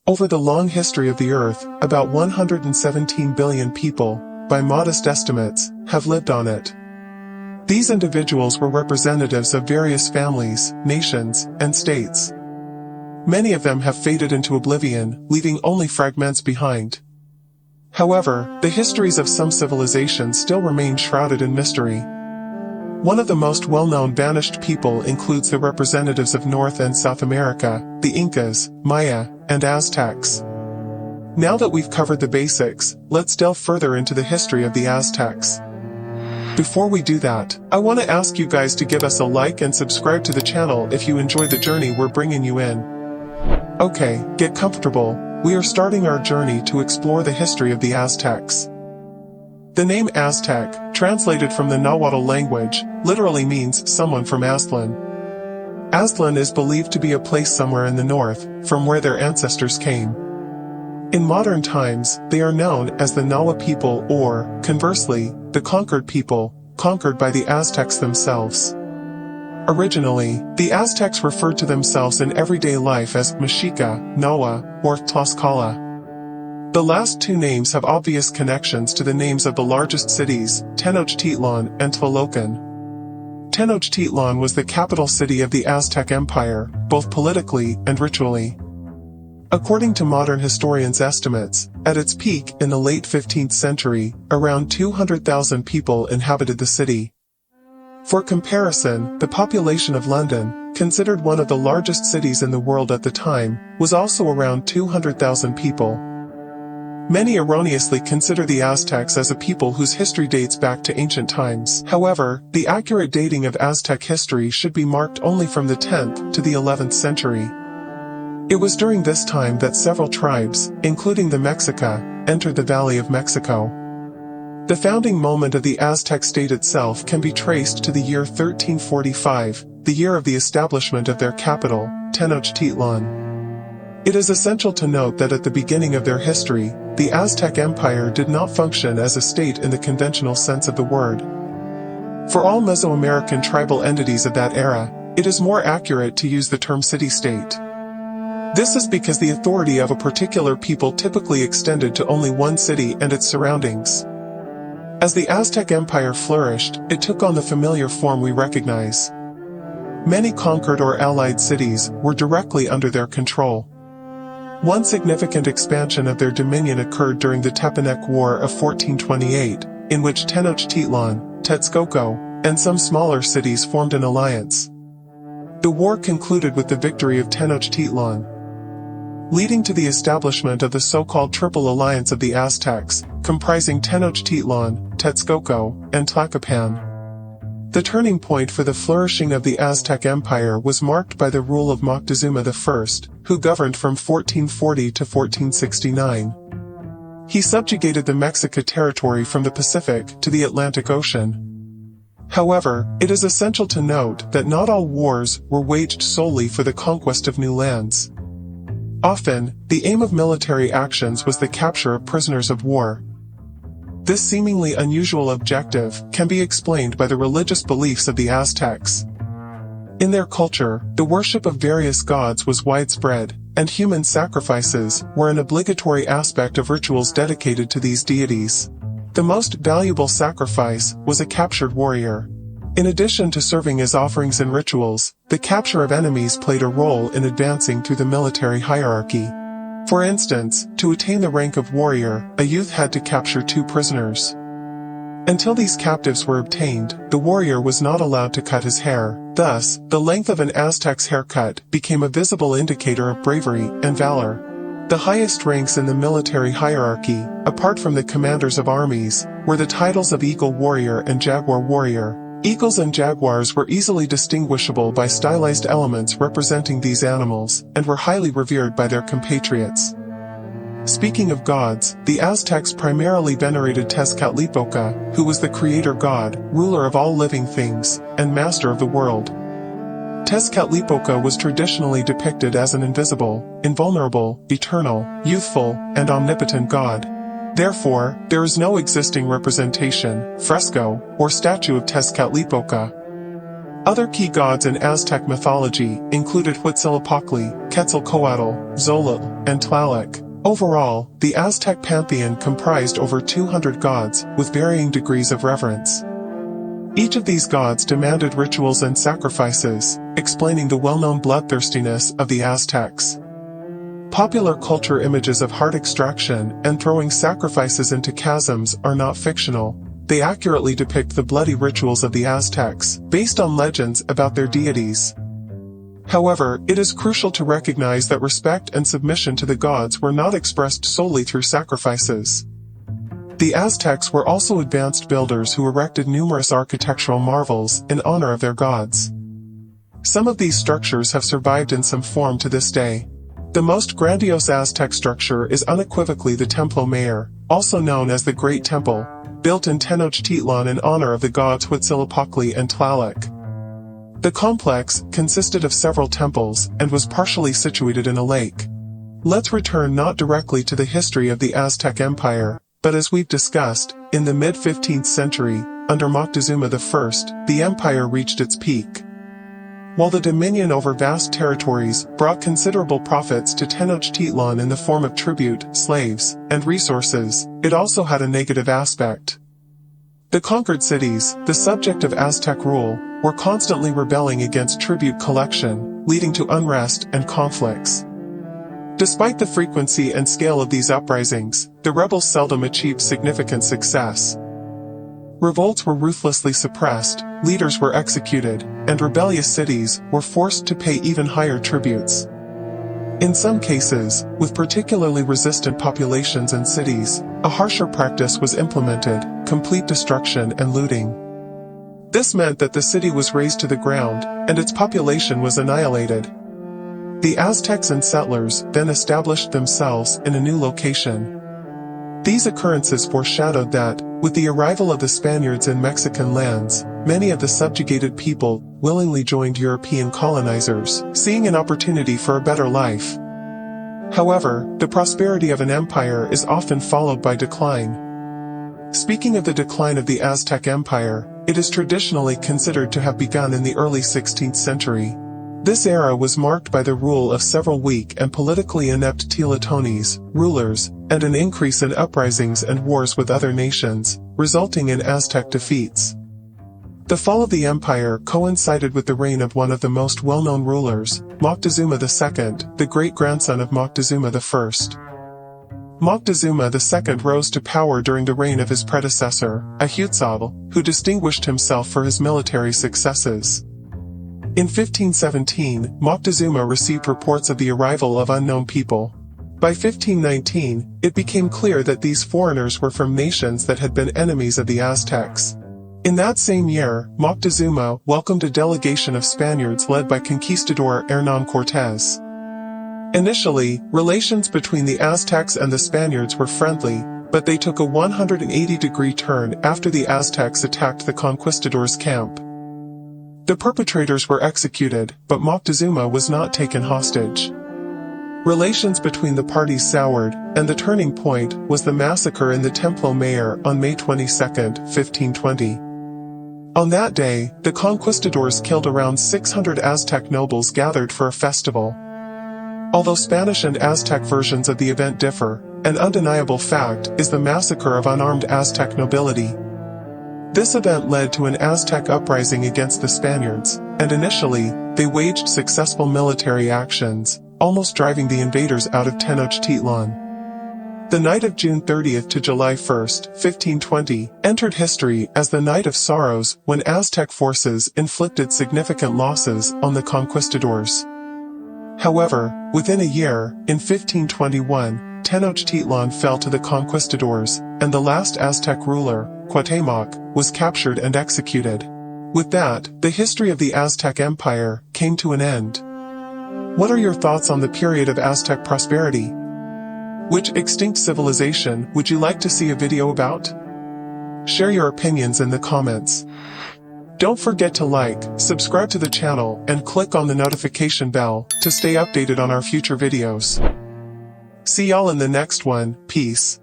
Over the long history of the Earth, about 117 billion people, by modest estimates, have lived on it. These individuals were representatives of various families, nations, and states. Many of them have faded into oblivion, leaving only fragments behind. However, the histories of some civilizations still remain shrouded in mystery. One of the most well-known vanished people includes the representatives of North and South America, the Incas, Maya, and Aztecs. Now that we've covered the basics, let's delve further into the history of the Aztecs. Before we do that, I want to ask you guys to give us a like and subscribe to the channel if you enjoy the journey we're bringing you in. Okay, get comfortable, we are starting our journey to explore the history of the Aztecs. The name Aztec, translated from the Nahuatl language, literally means someone from Aztlan. Aztlan is believed to be a place somewhere in the north, from where their ancestors came. In modern times, they are known as the Nahua people or, conversely, the conquered people, conquered by the Aztecs themselves. Originally, the Aztecs referred to themselves in everyday life as Mexica, Nahua, or Tlaxcala. The last two names have obvious connections to the names of the largest cities, Tenochtitlan and Tlaxcala. Tenochtitlan was the capital city of the Aztec Empire, both politically and ritually. According to modern historians' estimates, at its peak in the late 15th century, around 200,000 people inhabited the city. For comparison, the population of London, considered one of the largest cities in the world at the time, was also around 200,000 people. Many erroneously consider the Aztecs as a people whose history dates back to ancient times. However, the accurate dating of Aztec history should be marked only from the 10th to the 11th century. It was during this time that several tribes, including the Mexica, entered the Valley of Mexico. The founding moment of the Aztec state itself can be traced to the year 1345, the year of the establishment of their capital, Tenochtitlan. It is essential to note that at the beginning of their history, the Aztec Empire did not function as a state in the conventional sense of the word. For all Mesoamerican tribal entities of that era, it is more accurate to use the term city-state. This is because the authority of a particular people typically extended to only one city and its surroundings. As the Aztec Empire flourished, it took on the familiar form we recognize. Many conquered or allied cities were directly under their control. One significant expansion of their dominion occurred during the Tepanec War of 1428, in which Tenochtitlan, Texcoco, and some smaller cities formed an alliance. The war concluded with the victory of Tenochtitlan, leading to the establishment of the so-called Triple Alliance of the Aztecs, comprising Tenochtitlan, Texcoco, and Tlacopan. The turning point for the flourishing of the Aztec Empire was marked by the rule of Moctezuma I, who governed from 1440 to 1469. He subjugated the Mexica territory from the Pacific to the Atlantic Ocean. However, it is essential to note that not all wars were waged solely for the conquest of new lands. Often, the aim of military actions was the capture of prisoners of war. This seemingly unusual objective can be explained by the religious beliefs of the Aztecs. In their culture, the worship of various gods was widespread, and human sacrifices were an obligatory aspect of rituals dedicated to these deities. The most valuable sacrifice was a captured warrior. In addition to serving as offerings in rituals, the capture of enemies played a role in advancing through the military hierarchy. For instance, to attain the rank of warrior, a youth had to capture 2 prisoners. Until these captives were obtained, the warrior was not allowed to cut his hair. Thus, the length of an Aztec's haircut became a visible indicator of bravery and valor. The highest ranks in the military hierarchy, apart from the commanders of armies, were the titles of Eagle Warrior and Jaguar Warrior. Eagles and jaguars were easily distinguishable by stylized elements representing these animals, and were highly revered by their compatriots. Speaking of gods, the Aztecs primarily venerated Tezcatlipoca, who was the creator god, ruler of all living things, and master of the world. Tezcatlipoca was traditionally depicted as an invisible, invulnerable, eternal, youthful, and omnipotent god. Therefore, there is no existing representation, fresco, or statue of Tezcatlipoca. Other key gods in Aztec mythology included Huitzilopochtli, Quetzalcoatl, Xolotl, and Tlaloc. Overall, the Aztec pantheon comprised over 200 gods, with varying degrees of reverence. Each of these gods demanded rituals and sacrifices, explaining the well-known bloodthirstiness of the Aztecs. Popular culture images of heart extraction and throwing sacrifices into chasms are not fictional. They accurately depict the bloody rituals of the Aztecs, based on legends about their deities. However, it is crucial to recognize that respect and submission to the gods were not expressed solely through sacrifices. The Aztecs were also advanced builders who erected numerous architectural marvels in honor of their gods. Some of these structures have survived in some form to this day. The most grandiose Aztec structure is unequivocally the Templo Mayor, also known as the Great Temple, built in Tenochtitlan in honor of the gods Huitzilopochtli and Tlaloc. The complex consisted of several temples and was partially situated in a lake. Let's return not directly to the history of the Aztec Empire, but as we've discussed, in the mid-15th century, under Moctezuma I, the empire reached its peak. While the dominion over vast territories brought considerable profits to Tenochtitlan in the form of tribute, slaves, and resources, it also had a negative aspect. The conquered cities, the subject of Aztec rule, were constantly rebelling against tribute collection, leading to unrest and conflicts. Despite the frequency and scale of these uprisings, the rebels seldom achieved significant success. Revolts were ruthlessly suppressed, leaders were executed, and rebellious cities were forced to pay even higher tributes. In some cases, with particularly resistant populations and cities, a harsher practice was implemented: complete destruction and looting. This meant that the city was razed to the ground, and its population was annihilated. The Aztecs and settlers then established themselves in a new location. These occurrences foreshadowed that, with the arrival of the Spaniards in Mexican lands, many of the subjugated people willingly joined European colonizers, seeing an opportunity for a better life. However, the prosperity of an empire is often followed by decline. Speaking of the decline of the Aztec Empire, it is traditionally considered to have begun in the early 16th century. This era was marked by the rule of several weak and politically inept Teotihuacanese rulers, and an increase in uprisings and wars with other nations, resulting in Aztec defeats. The fall of the empire coincided with the reign of one of the most well-known rulers, Moctezuma II, the great-grandson of Moctezuma I. Moctezuma II rose to power during the reign of his predecessor, Aztec, who distinguished himself for his military successes. In 1517, Moctezuma received reports of the arrival of unknown people. By 1519, it became clear that these foreigners were from nations that had been enemies of the Aztecs. In that same year, Moctezuma welcomed a delegation of Spaniards led by conquistador Hernán Cortés. Initially, relations between the Aztecs and the Spaniards were friendly, but they took a 180-degree turn after the Aztecs attacked the conquistadors' camp. The perpetrators were executed, but Moctezuma was not taken hostage. Relations between the parties soured, and the turning point was the massacre in the Templo Mayor on May 22, 1520. On that day, the conquistadors killed around 600 Aztec nobles gathered for a festival. Although Spanish and Aztec versions of the event differ, an undeniable fact is the massacre of unarmed Aztec nobility. This event led to an Aztec uprising against the Spaniards, and initially, they waged successful military actions, almost driving the invaders out of Tenochtitlan. The night of June 30 to July 1, 1520, entered history as the Night of Sorrows when Aztec forces inflicted significant losses on the conquistadors. However, within a year, in 1521, Tenochtitlan fell to the conquistadors, and the last Aztec ruler, Cuauhtémoc, was captured and executed. With that, the history of the Aztec Empire came to an end. What are your thoughts on the period of Aztec prosperity? Which extinct civilization would you like to see a video about? Share your opinions in the comments. Don't forget to like, subscribe to the channel, and click on the notification bell to stay updated on our future videos. See y'all in the next one. Peace.